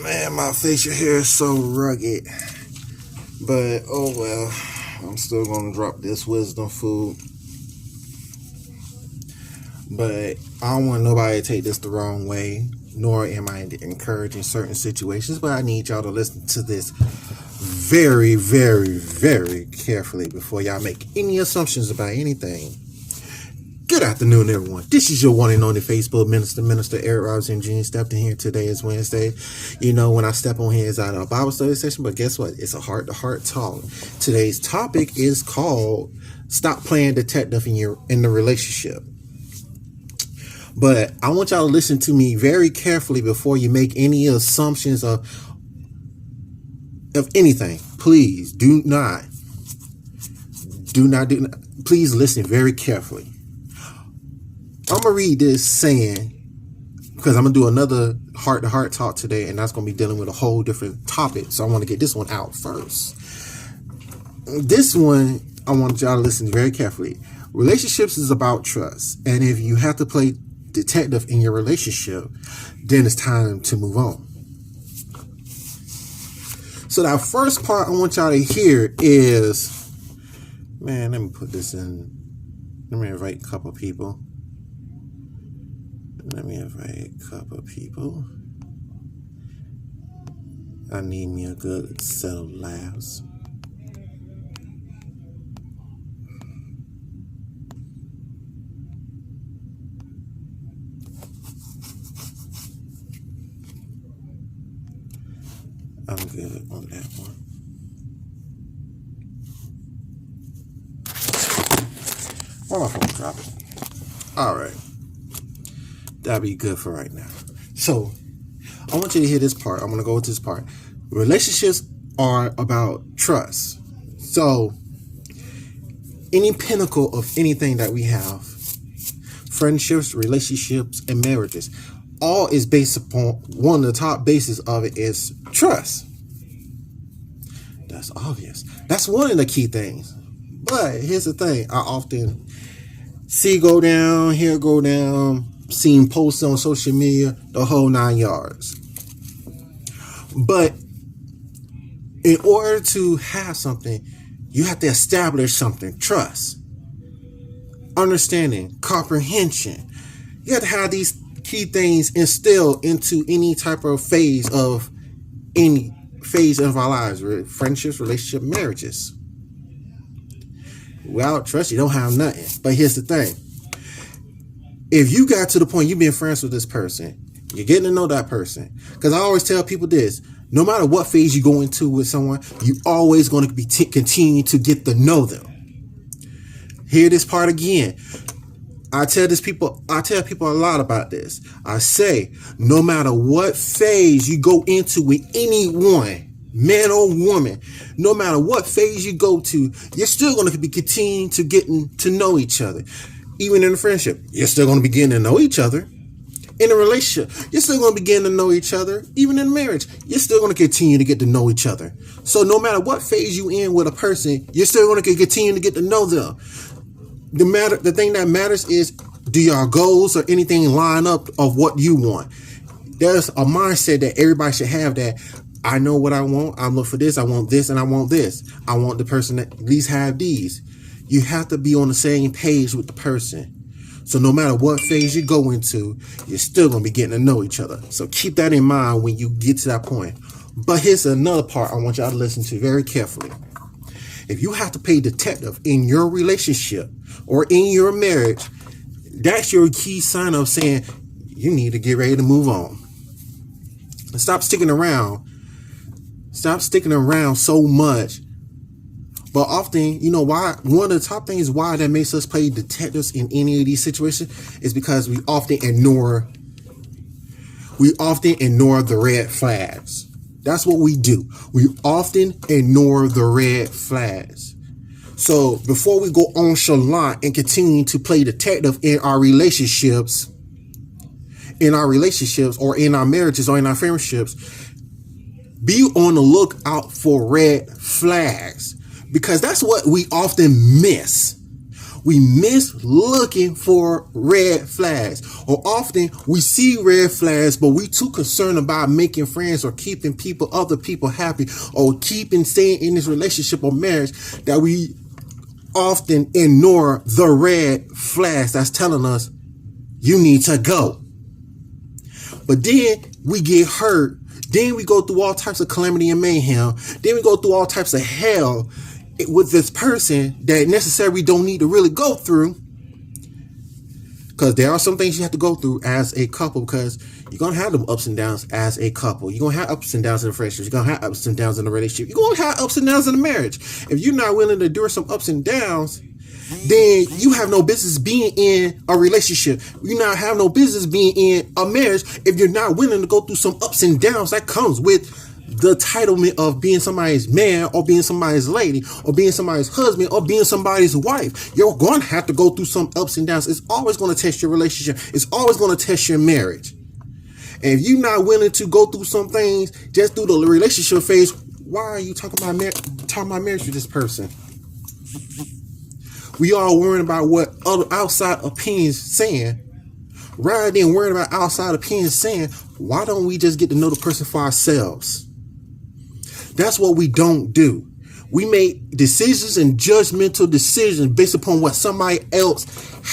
Man, my facial hair is so rugged. But oh well. I'm still gonna drop this wisdom food. But I don't want nobody to take this the wrong way, nor am I encouraging certain situations, but I need y'all to listen to this very, very, very carefully before y'all make any assumptions about anything. Good afternoon, everyone. This is your one and only Facebook Minister Eric Robinson Jr. Stepped in here. Today is Wednesday. You know, when I step on here, it's out of a Bible study session, but guess what? It's a heart-to-heart talk. Today's topic is called Stop Playing Detective in the Relationship. But I want y'all to listen to me very carefully before you make any assumptions of anything. Please do not. Please listen very carefully. I'm going to read this saying, because I'm going to do another heart-to-heart talk today, and that's going to be dealing with a whole different topic. So I want to get this one out first. This one, I want y'all to listen very carefully. Relationships is about trust. And if you have to play detective in your relationship, then it's time to move on. So that first part I want y'all to hear is, man, let me put this in. Let me invite a couple people. I need me a good set of laughs. I'm good on that one. Why my phone dropping? All right. That'll be good for right now. So, I want you to hear this part. I'm going to go with this part. Relationships are about trust. So, any pinnacle of anything that we have, friendships, relationships, and marriages, all is based upon one of the top bases of it is trust. That's obvious. That's one of the key things. But here's the thing. I often see go down, hear go down, seen posts on social media, the whole 9 yards. But in order to have something, you have to establish something. Trust, understanding, comprehension. You have to have these key things instilled into any type of phase of our lives, friendships, relationships, marriages. Without trust, you don't have nothing. But here's the thing. If you got to the point you've been friends with this person, you're getting to know that person. Because I always tell people this, no matter what phase you go into with someone, you always going to be continue to get to know them. Hear this part again. I tell people a lot about this. I say, no matter what phase you go into with anyone, man or woman, no matter what phase you go to, you're still going to be continuing to getting to know each other. Even in a friendship, you're still going to be getting to know each other. In a relationship, you're still going to be getting to know each other. Even in marriage, you're still going to continue to get to know each other. So no matter what phase you in with a person, you're still going to continue to get to know them. The thing that matters is, do your goals or anything line up of what you want? There's a mindset that everybody should have, that I know what I want. I'm looking for this. I want this and I want this. I want the person that at least have these. You have to be on the same page with the person. So no matter what phase you go into, you're still going to be getting to know each other. So keep that in mind when you get to that point. But here's another part I want y'all to listen to very carefully. If you have to play detective in your relationship or in your marriage, that's your key sign of saying you need to get ready to move on. And stop sticking around. Stop sticking around so much. But often, you know why? One of the top things why that makes us play detectives in any of these situations is because we often ignore the red flags. That's what we do. We often ignore the red flags. So before we go nonchalant and continue to play detective in our relationships or in our marriages or in our friendships, be on the lookout for red flags. Because that's what we often miss. we miss looking for red flags. Or often we see red flags, but we too concerned about making friends or keeping other people happy, or staying in this relationship or marriage, that we often ignore the red flags that's telling us you need to go. But then we get hurt. Then we go through all types of calamity and mayhem. Then we go through all types of hell with this person that necessarily don't need to really go through. Because there are some things you have to go through as a couple, because you're going to have them ups and downs as a couple. You're going to have ups and downs in the friendship. You're going to have ups and downs in the relationship. You're going to have ups and downs in the marriage. If you're not willing to endure some ups and downs, then you have no business being in a relationship. You not have no business being in a marriage if you're not willing to go through some ups and downs that comes with the entitlement of being somebody's man, or being somebody's lady, or being somebody's husband, or being somebody's wife. You're going to have to go through some ups and downs. It's always going to test your relationship. It's always going to test your marriage. And if you're not willing to go through some things just through the relationship phase, why are you talking about marriage with this person? We all worrying about what other outside opinions saying, rather than worrying about outside opinions saying, why don't we just get to know the person for ourselves? That's what we don't do. We make decisions and judgmental decisions based upon what somebody else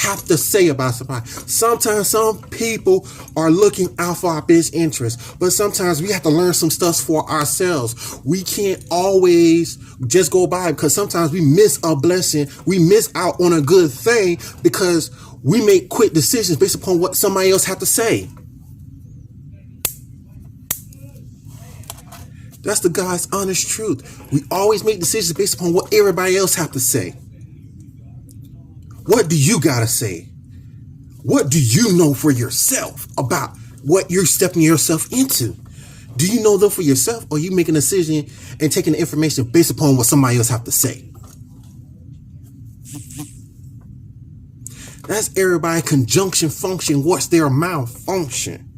have to say about somebody. Sometimes some people are looking out for our best interest, but sometimes we have to learn some stuff for ourselves. We can't always just go by, because sometimes we miss a blessing. We miss out on a good thing because we make quick decisions based upon what somebody else have to say. That's the God's honest truth. We always make decisions based upon what everybody else have to say. What do you got to say? What do you know for yourself about what you're stepping yourself into? Do you know them for yourself, or are you making a decision and taking the information based upon what somebody else have to say? That's everybody conjunction function. What's their malfunction?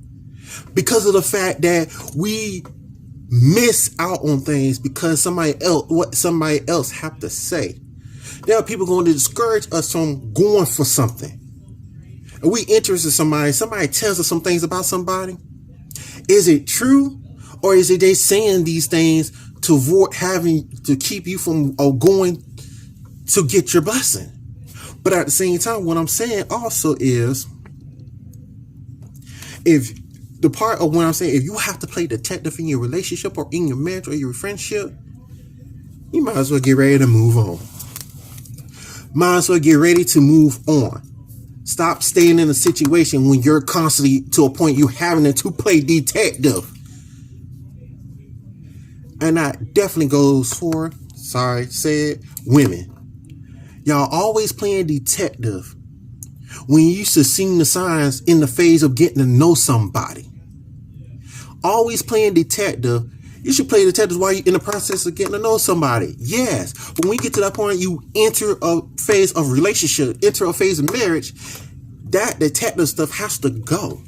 Because of the fact that we miss out on things because what somebody else have to say. There are people going to discourage us from going for something. Are we interested in somebody tells us some things about somebody? Is it true, or is it they saying these things to avoid having to keep you from going to get your blessing? But at the same time, what I'm saying also is, if the part of what I'm saying, if you have to play detective in your relationship or in your marriage or your friendship, you might as well get ready to move on. Might as well get ready to move on. Stop staying in a situation when you're constantly to a point you're having to play detective. And that definitely goes for, women. Y'all always playing detective when you used to see the signs in the phase of getting to know somebody. Always playing detective. You should play detective while you're in the process of getting to know somebody. Yes. But when you get to that point, you enter a phase of relationship, enter a phase of marriage, that detective stuff has to go.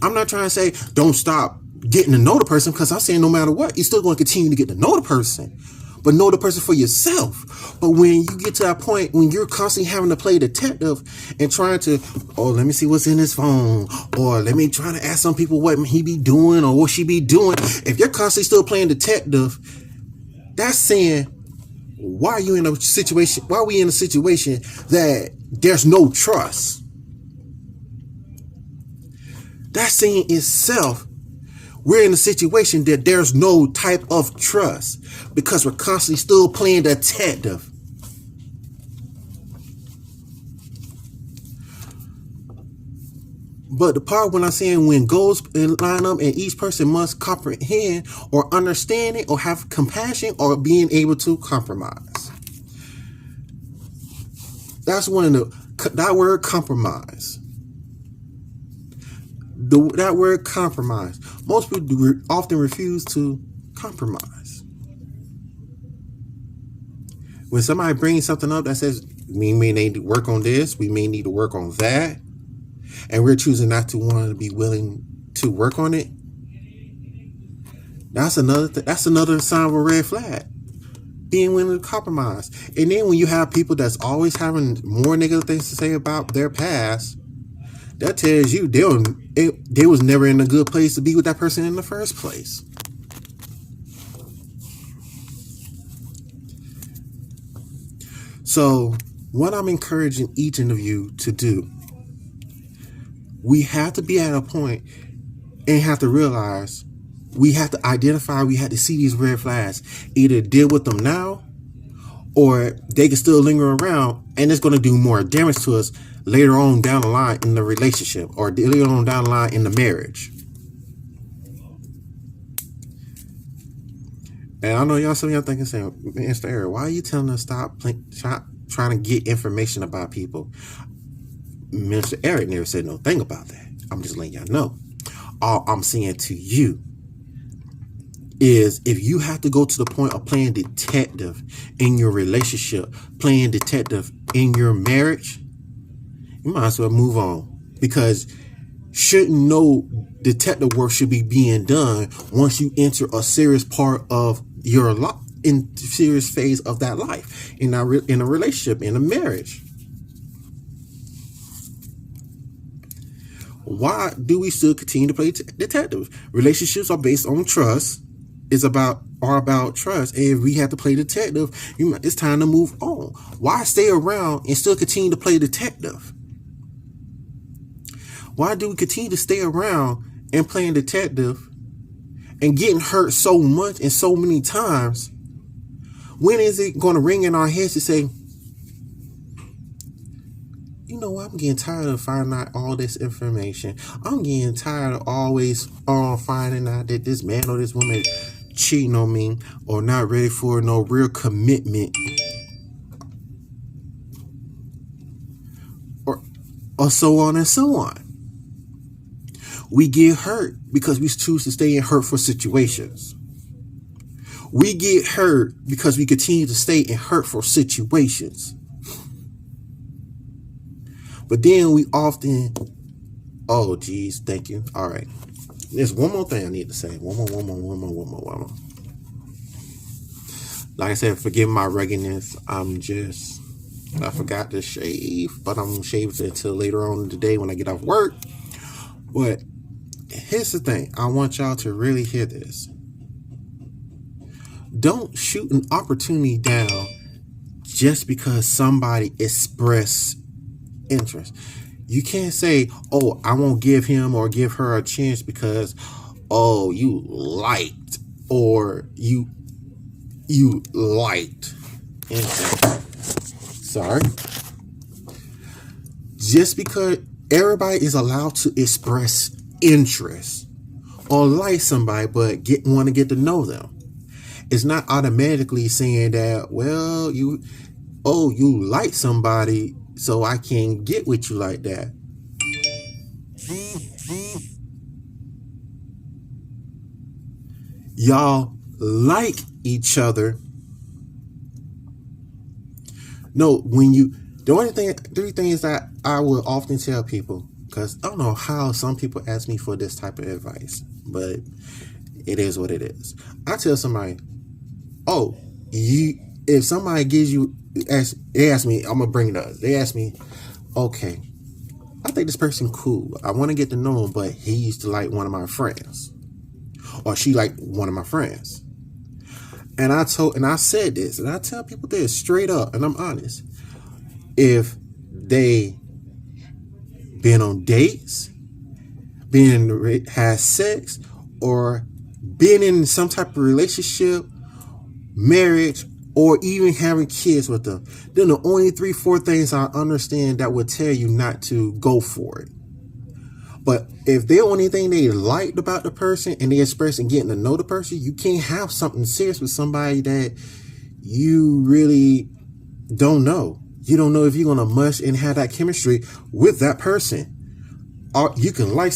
I'm not trying to say don't stop getting to know the person, because I'm saying no matter what, you're still going to continue to get to know the person. But know the person for yourself. But when you get to that point when you're constantly having to play detective and trying to, let me see what's in his phone, or let me try to ask some people what he be doing or what she be doing. If you're constantly still playing detective, that's saying, why are we in a situation that there's no trust? That's saying itself, we're in a situation that there's no type of trust, because we're constantly still playing detective. But the part when I'm saying when goals line up and each person must comprehend or understand it or have compassion or being able to compromise. That's that word compromise. That word compromise. Most people often refuse to compromise. When somebody brings something up that says, we may need to work on this, we may need to work on that, and we're choosing not to want to be willing to work on it, that's another sign of a red flag. being willing to compromise. And then when you have people that's always having more negative things to say about their past, that tells you they was never in a good place to be with that person in the first place. So what I'm encouraging each of you to do, we have to be at a point and have to realize, we have to identify, we have to see these red flags, either deal with them now, or they can still linger around and it's going to do more damage to us later on down the line in the relationship, or later on down the line in the marriage. And I know y'all, some of y'all thinking, saying, Mr. Eric, why are you telling us stop trying to get information about people? Mr. Eric never said no thing about that. I'm just letting y'all know. All I'm saying to you is, if you have to go to the point of playing detective in your relationship, playing detective in your marriage, you might as well move on, because shouldn't no detective work should be being done once you enter a serious part of your life, in serious phase of that life, in a relationship, in a marriage. Why do we still continue to play detective? Relationships are based on trust. Are about trust. And if we have to play detective, it's time to move on. Why stay around and still continue to play detective? Why do we continue to stay around and playing detective and getting hurt so much and so many times? When is it going to ring in our heads to say, you know what, I'm getting tired of finding out all this information. I'm getting tired of always finding out that this man or this woman cheating on me, or not ready for no real commitment, or so on and so on. We get hurt because we choose to stay in hurtful situations. We get hurt because we continue to stay in hurtful situations. But then we often, oh geez, thank you. All right. There's one more thing I need to say. One more. Like I said, forgive my ruggedness. I forgot to shave, but I'm going to shave it until later on in the day when I get off work. But here's the thing. I want y'all to really hear this. Don't shoot an opportunity down just because somebody expressed interest. You can't say, oh, I won't give him or give her a chance because, oh, you liked, or you liked. Sorry. Just because everybody is allowed to express interest or like somebody, but want to get to know them, it's not automatically saying that, well, you like somebody, so I can get with you like that. Y'all like each other. No, three things that I will often tell people, because I don't know how some people ask me for this type of advice, but it is what it is. I tell somebody, if somebody gives you, they ask me, I'm going to bring it up. They ask me, okay, I think this person cool. I want to get to know him, but he used to like one of my friends, or she liked one of my friends. And I said this, and I tell people this straight up, and I'm honest. If they been on dates, had sex, or been in some type of relationship, marriage, or even having kids with them, then the only 3-4 things I understand that would tell you not to go for it. But if the only thing they liked about the person and they express and getting to know the person, you can't have something serious with somebody that you really don't know. You don't know if you're gonna mush and have that chemistry with that person. Or you can like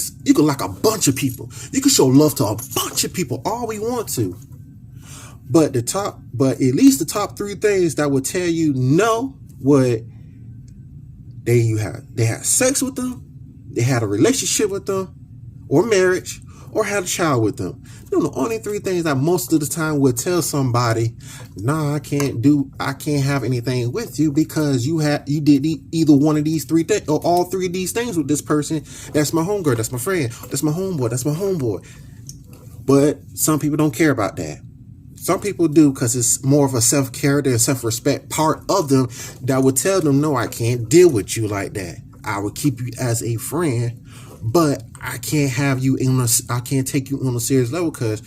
a bunch of people. You can show love to a bunch of people all we want to. But at least the top 3 things that would tell you no, they had sex with them, they had a relationship with them, or marriage, or had a child with them. You know, the only three things I most of the time would tell somebody, nah, I can't have anything with you because you did either one of these three things or all three of these things with this person. That's my homegirl, that's my friend, that's my homeboy, that's my homeboy. But some people don't care about that. Some people do because it's more of a self-care and self-respect part of them that would tell them, no, I can't deal with you like that. I will keep you as a friend, but I can't I can't take you on a serious level because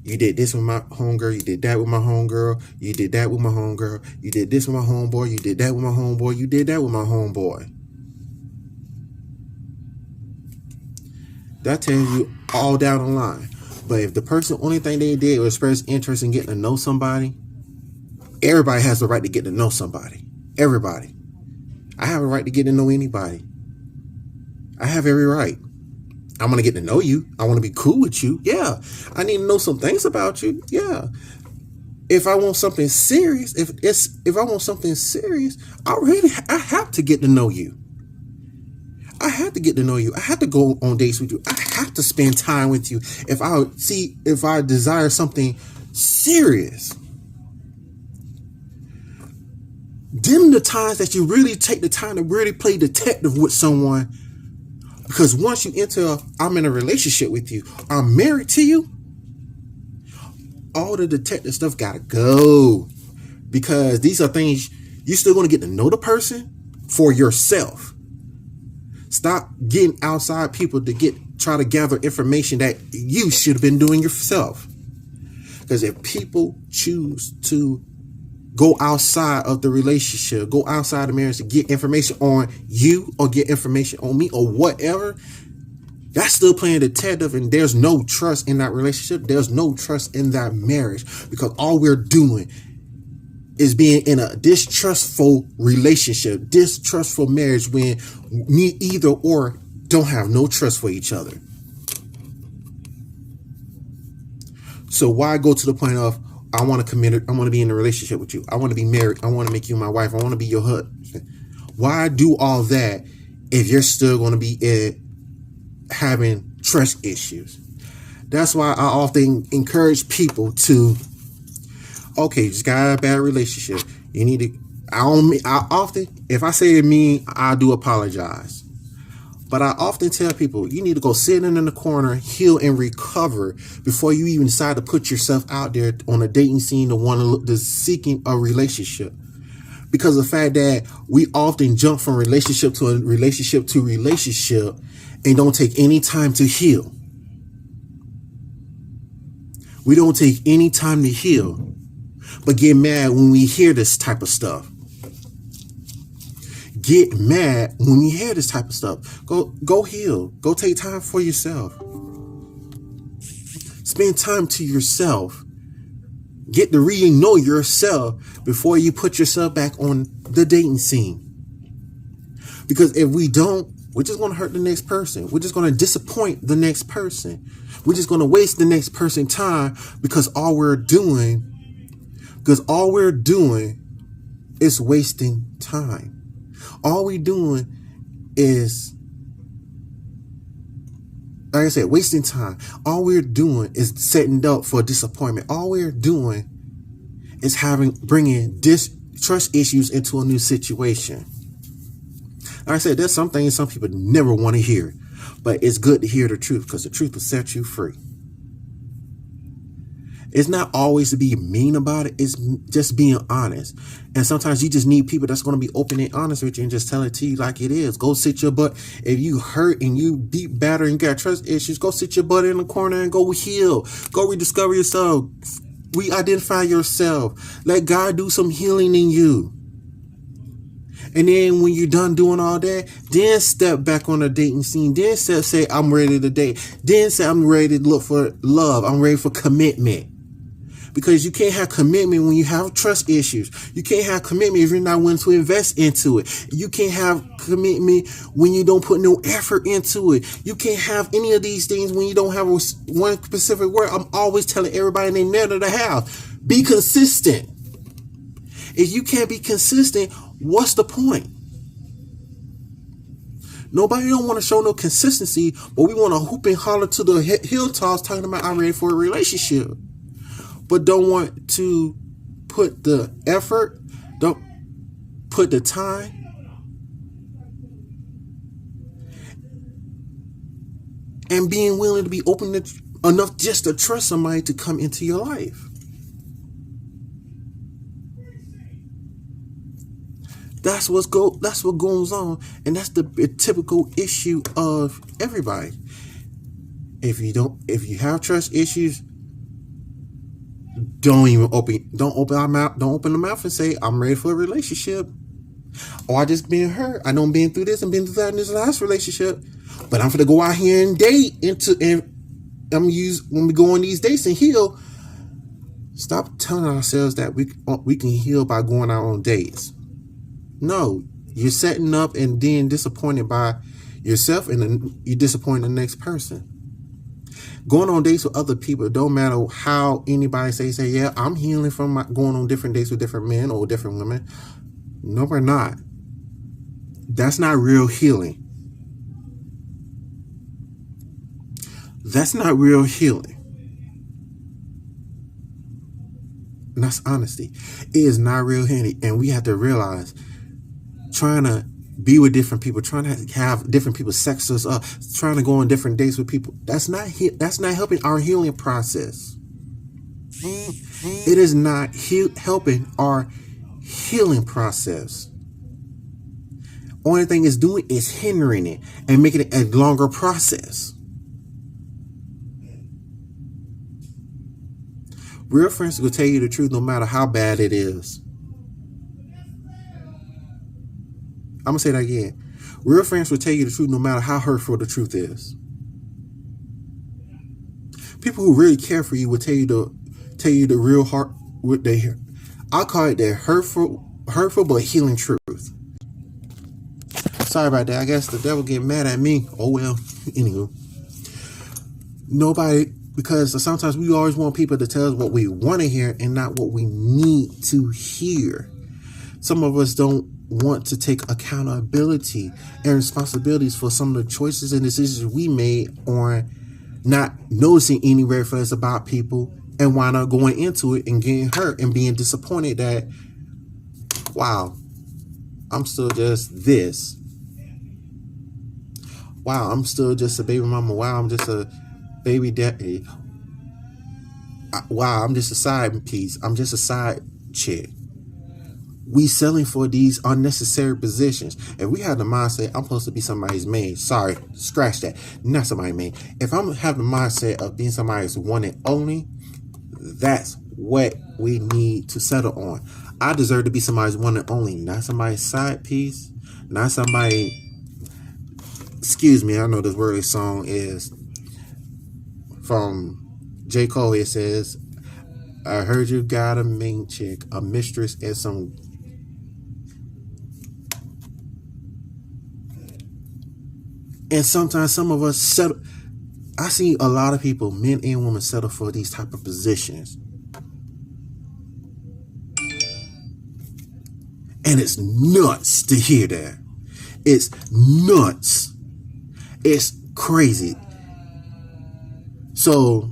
you did this with my homegirl, you did that with my homegirl, you did that with my homegirl, you did this with my homeboy, you did that with my homeboy, you did that with my homeboy. That tells you all down the line. But if the person, only thing they did was express interest in getting to know somebody, everybody has the right to get to know somebody. Everybody. I have a right to get to know anybody. I have every right. I want to get to know you. I want to be cool with you. Yeah. I need to know some things about you. Yeah. If I want something serious, if I want something serious, I have to get to know you. I have to get to know you. I have to go on dates with you. I have to spend time with you. If I desire something serious, them the times that you really take the time to really play detective with someone. Because once you I'm in a relationship with you, I'm married to you, all the detective stuff gotta go. Because these are things you're still gonna get to know the person for yourself. Stop getting outside people to try to gather information that you should have been doing yourself. Because if people choose to go outside of the relationship, go outside the marriage to get information on you or get information on me or whatever, that's still playing detective, and there's no trust in that relationship. There's no trust in that marriage, because all we're doing is being in a distrustful relationship, distrustful marriage, when either or don't have no trust for each other. So why go to the point of, I want to be in a relationship with you. I want to be married. I want to make you my wife. I want to be your husband. Why do all that if you're still going to be having trust issues? That's why I often encourage people to, okay, you just got a bad relationship. You need to, I often, if I say to me, I do apologize. But I often tell people, you need to go sit in the corner, heal and recover before you even decide to put yourself out there on a dating scene to seeking a relationship. Because of the fact that we often jump from relationship to relationship and don't take any time to heal. We don't take any time to heal, but get mad when we hear this type of stuff. Get mad when you hear this type of stuff. Go heal. Go take time for yourself. Spend time to yourself. Get to really know yourself before you put yourself back on the dating scene. Because if we don't, we're just going to hurt the next person. We're just going to disappoint the next person. We're just going to waste the next person's time, because all we're doing is wasting time. All we doing is, like I said, wasting time. All we're doing is setting up for disappointment. All we're doing is bringing trust issues into a new situation. Like I said, there's some things some people never want to hear, but it's good to hear the truth, because the truth will set you free. It's not always to be mean about it. It's just being honest. And sometimes you just need people that's going to be open and honest with you and just tell it to you like it is. Go sit your butt. If you hurt and you beat batter and got trust issues, go sit your butt in the corner and go heal. Go rediscover yourself. Re-identify yourself. Let God do some healing in you. And then when you're done doing all that, then step back on the dating scene. Then say, I'm ready to date. Then say, I'm ready to look for love. I'm ready for commitment. Because you can't have commitment when you have trust issues. You can't have commitment if you're not willing to invest into it. You can't have commitment when you don't put no effort into it. You can't have any of these things when you don't have one specific word. I'm always telling everybody they never to have. Be consistent. If you can't be consistent, what's the point? Nobody don't want to show no consistency, but we want to hoop and holler to the hilltops talking about I'm ready for a relationship, but don't want to put the effort, don't put the time, and being willing to be open enough just to trust somebody to come into your life. That's what goes on, and that's the typical issue of everybody. If you have trust issues, don't open the mouth and say I'm ready for a relationship. Or I just been hurt. I know I'm being through this and been through that in this last relationship, but I'm gonna go out here and date when we go on these dates and heal. Stop telling ourselves that we can heal by going out on dates. No, you're setting up and being disappointed by yourself, and then you're disappointing the next person. Going on dates with other people, don't matter how anybody say, yeah, I'm healing from going on different dates with different men or different women. No, we're not. That's not real healing. That's not real healing. And that's honesty. It is not real healing, and we have to realize, trying to be with different people, trying to have different people sex us up, trying to go on different dates with people, that's not helping our healing process. It is not helping our healing process. Only thing it's doing is hindering it and making it a longer process. Real friends will tell you the truth no matter how bad it is. I'm going to say that again. Real friends will tell you the truth no matter how hurtful the truth is. People who really care for you will tell you the real heart, what they hear. I'll call it the hurtful but healing truth. Sorry about that. I guess the devil get mad at me. Oh well. Anywho. Because sometimes we always want people to tell us what we want to hear and not what we need to hear. Some of us don't want to take accountability and responsibilities for some of the choices and decisions we made on not noticing any red flags about people, and why not going into it and getting hurt and being disappointed that, wow, I'm still just this. Wow, I'm still just a baby mama. Wow, I'm just a baby daddy. Wow, I'm just a side piece. I'm just a side chick. We selling for these unnecessary positions. If we have the mindset, I'm supposed to be somebody's maid. Sorry, scratch that. Not somebody's maid. If I'm having the mindset of being somebody's one and only, that's what we need to settle on. I deserve to be somebody's one and only, not somebody's side piece, not somebody. Excuse me, I know this worldly song is from J. Cole. It says, I heard you got a main chick, a mistress, and some. And sometimes some of us settle. I see a lot of people, men and women, settle for these type of positions. And it's nuts to hear that. It's nuts. It's crazy. So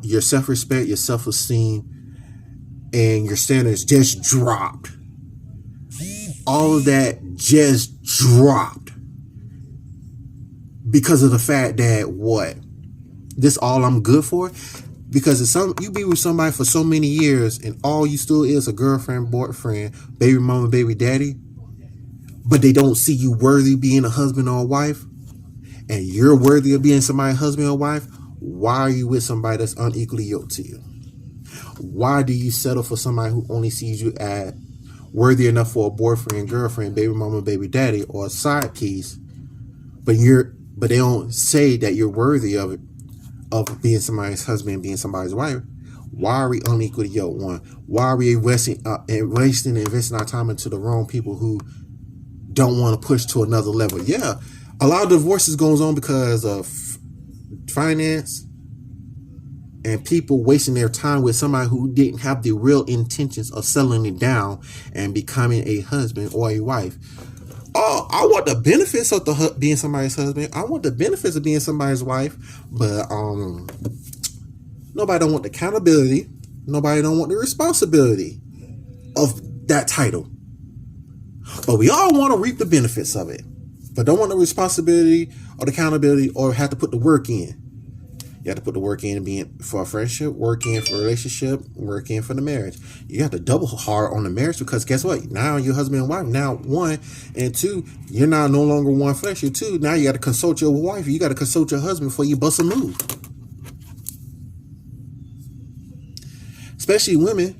your self-respect, your self-esteem, and your standards just dropped. All of that just dropped. Because of the fact that this all I'm good for? Because you be with somebody for so many years and all you still is a girlfriend, boyfriend, baby mama, baby daddy, but they don't see you worthy being a husband or a wife, and you're worthy of being somebody's husband or wife. Why are you with somebody that's unequally yoked to you? Why do you settle for somebody who only sees you as worthy enough for a boyfriend, girlfriend, baby mama, baby daddy, or a side piece, but they don't say that you're worthy of it, of being somebody's husband, being somebody's wife? Why are we unequally yoked? One, why are we investing our time into the wrong people who don't want to push to another level? Yeah, a lot of divorces goes on because of finance and people wasting their time with somebody who didn't have the real intentions of settling it down and becoming a husband or a wife. Oh, I want the benefits of being somebody's husband. I want the benefits of being somebody's wife, but nobody don't want the accountability. Nobody don't want the responsibility of that title. But we all want to reap the benefits of it, but don't want the responsibility or the accountability or have to put the work in. You have to put the work in being for a friendship, work in for a relationship, work in for the marriage. You have to double hard on the marriage because guess what? Now you're husband and wife. Now one and two, you're now no longer one flesh. You're two. Now you got to consult your wife. You got to consult your husband before you bust a move. Especially women.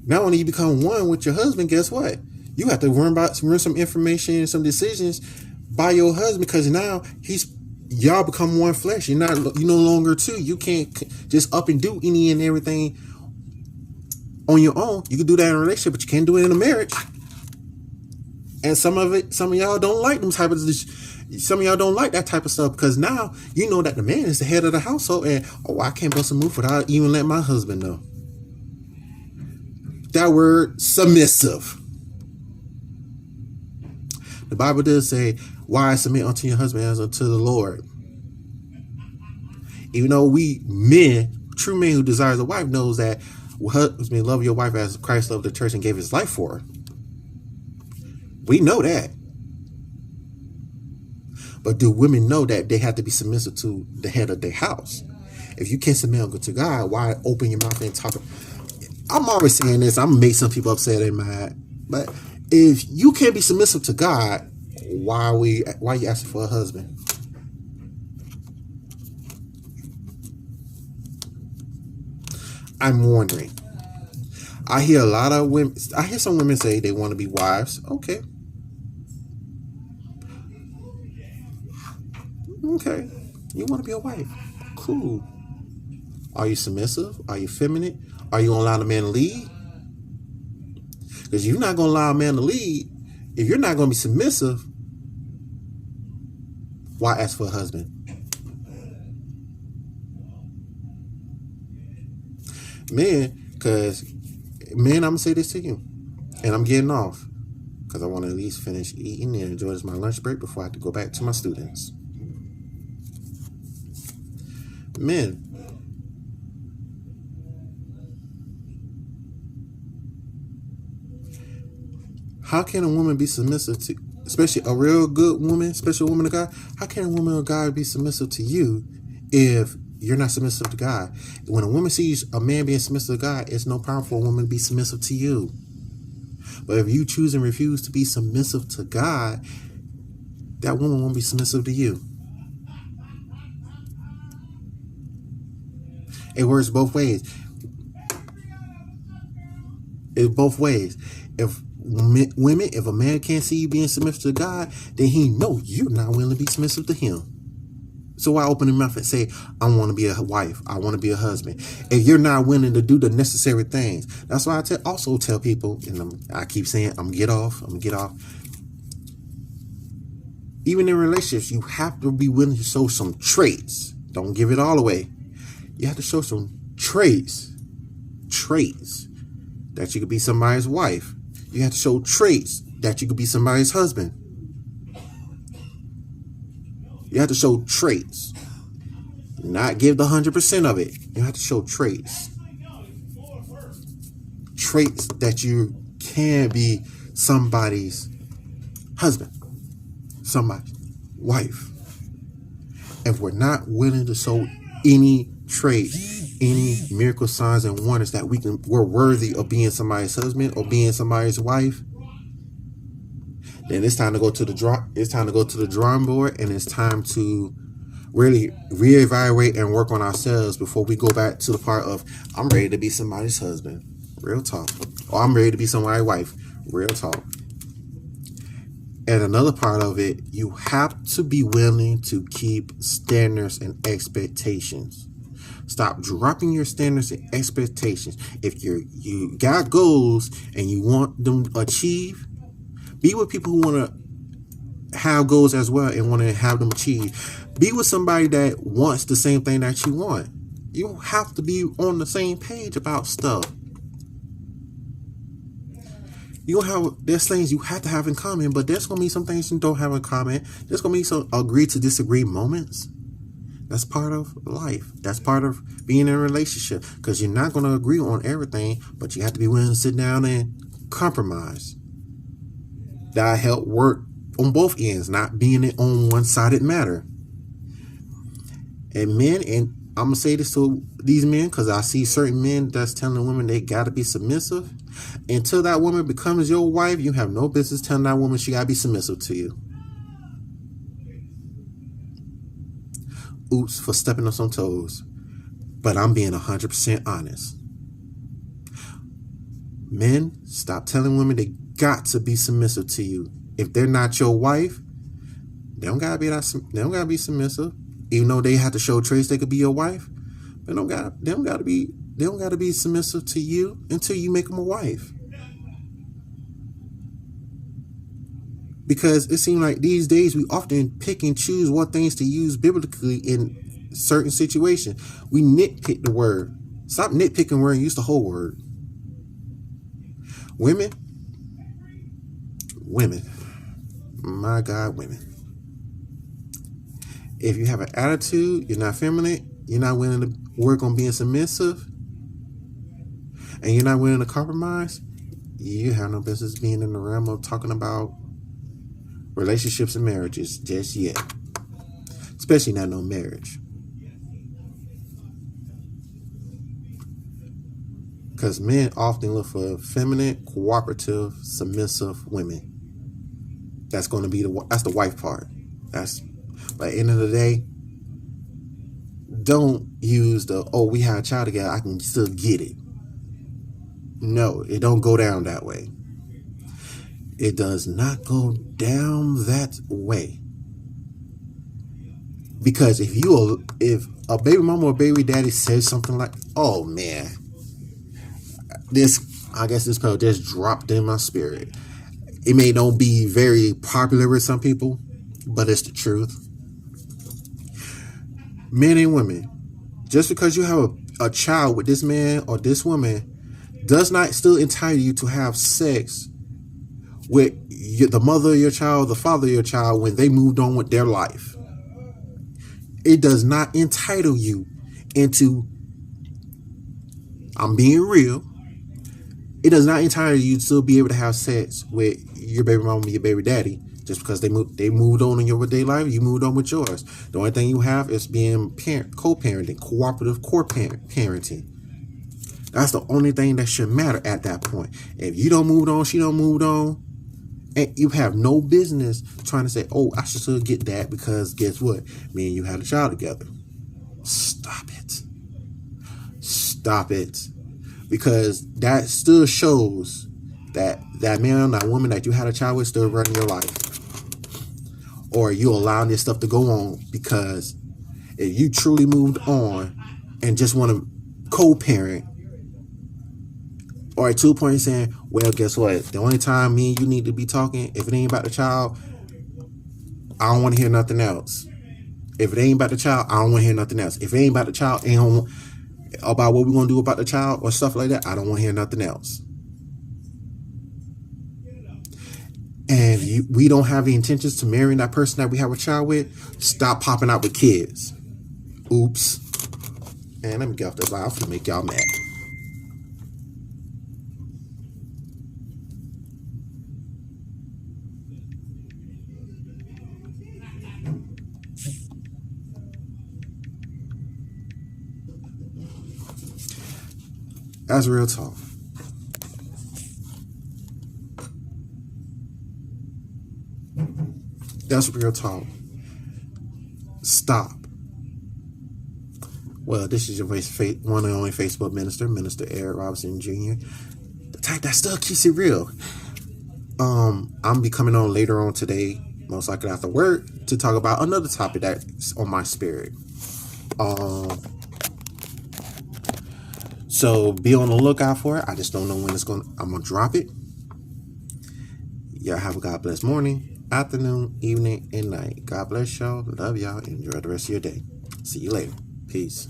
Not only you become one with your husband, guess what? You have to run some information and some decisions by your husband because now y'all become one flesh. You're no longer two. You can't just up and do any and everything on your own. You can do that in a relationship, but you can't do it in a marriage. And some of y'all don't like them type of. Some of y'all don't like that type of stuff because now you know that the man is the head of the household, and I can't bust a move without even letting my husband know. That word submissive. The Bible does say, "Wives, submit unto your husband as unto the Lord." Even though true men who desires a wife knows that husband love your wife as Christ loved the church and gave his life for her. We know that. But do women know that they have to be submissive to the head of their house? If you can't submit to God, why open your mouth and talk? I'm always saying this. I'm going to make some people upset in my head. But if you can't be submissive to God, why are you asking for a husband? I'm wondering. I hear a lot of women. I hear some women say they want to be wives. Okay. You want to be a wife. Cool. Are you submissive? Are you feminine? Are you going to allow the man to lead? Because you're not going to allow a man to lead. If you're not going to be submissive, why ask for a husband? Men, I'm going to say this to you. And I'm getting off. Because I want to at least finish eating and enjoy my lunch break before I have to go back to my students. Men. How can a woman be submissive to, especially a real good woman, especially a woman of God? How can a woman of God be submissive to you if you're not submissive to God? When a woman sees a man being submissive to God, it's no problem for a woman to be submissive to you. But if you choose and refuse to be submissive to God, that woman won't be submissive to you. It works both ways. It's both ways. If a man can't see you being submissive to God, then he knows you're not willing to be submissive to him. So why open your mouth and say, I want to be a wife, I want to be a husband, if you're not willing to do the necessary things? That's why I also tell people, and I keep saying, I'm gonna get off. Even in relationships, you have to be willing to show some traits. Don't give it all away. You have to show some traits that you could be somebody's wife. You have to show traits that you could be somebody's husband. You have to show traits. Not give the 100% of it. You have to show traits. Traits that you can be somebody's husband, somebody's wife. If we're not willing to show any traits, any miracle signs and wonders that we're worthy of being somebody's husband or being somebody's wife, then it's time to go to the drawing board, and it's time to really reevaluate and work on ourselves before we go back to the part of I'm ready to be somebody's husband. Real talk. Or I'm ready to be somebody's wife. Real talk. And another part of it, you have to be willing to keep standards and expectations. Stop dropping your standards and expectations. If you got goals and you want them achieved, be with people who want to have goals as well and want to have them achieved. Be with somebody that wants the same thing that you want. You have to be on the same page about stuff. there's things you have to have in common, but there's gonna be some things you don't have in common. There's gonna be some agree to disagree moments. That's part of life. That's part of being in a relationship, because you're not gonna agree on everything, but you have to be willing to sit down and compromise. That help work on both ends, not being it on one-sided matter. And men, and I'm gonna say this to these men because I see certain men that's telling women they gotta be submissive. Until that woman becomes your wife, you have no business telling that woman she gotta be submissive to you. Oops for stepping on some toes, but I'm being 100% honest. Men, stop telling women they got to be submissive to you. If they're not your wife, they don't gotta be submissive. Even though they have to show traits they could be your wife, but they don't gotta be submissive to you until you make them a wife. Because it seems like these days we often pick and choose what things to use biblically in certain situations. We nitpick the word. Stop nitpicking word and use the whole word. Women, my God, women. If you have an attitude, you're not feminine, you're not willing to work on being submissive, and you're not willing to compromise, you have no business being in the realm of talking about relationships and marriages just yet. Especially not no marriage. Because men often look for feminine, cooperative, submissive women. That's going to be that's the wife part. But at the end of the day, don't use we had a child together, I can still get it. No, it don't go down that way. It does not go down that way. Because if a baby mama or baby daddy says something like, oh man, this pill just dropped in my spirit. It may not be very popular with some people, but it's the truth. Men and women, just because you have a child with this man or this woman does not still entitle you to have sex with the mother of your child, the father of your child, when they moved on with their life. It does not entitle you into, I'm being real, it does not entitle you to still be able to have sex with your baby mama and your baby daddy just because they moved on in your day life, you moved on with yours. The only thing you have is being co-parenting, cooperative parenting. That's the only thing that should matter at that point. If you don't move on, she don't move on, and you have no business trying to say, oh, I should still get that because guess what? Me and you had a child together. Stop it. Stop it. Because that still shows that man, that woman that you had a child with still running your life. Or you allowing this stuff to go on, because if you truly moved on and just want to co-parent, or to a point saying, well, guess what? The only time me and you need to be talking, if it ain't about the child, I don't want to hear nothing else. If it ain't about the child, I don't want to hear nothing else. If it ain't about the child, about what we're going to do about the child or stuff like that, I don't want to hear nothing else. And we don't have the intentions to marry that person that we have a child with, stop popping out with kids. Oops. And let me get off this line. I'm going to make y'all mad. That's real talk. That's real talk. Stop. Well, this is your one and only Facebook minister, Minister Eric Robinson Jr. The type that still keeps it real. I'm be coming on later on today, most likely after work, to talk about another topic that's on my spirit. So be on the lookout for it. I just don't know when I'm gonna drop it. Y'all have a God bless morning, afternoon, evening, and night. God bless y'all. Love y'all. Enjoy the rest of your day. See you later. Peace.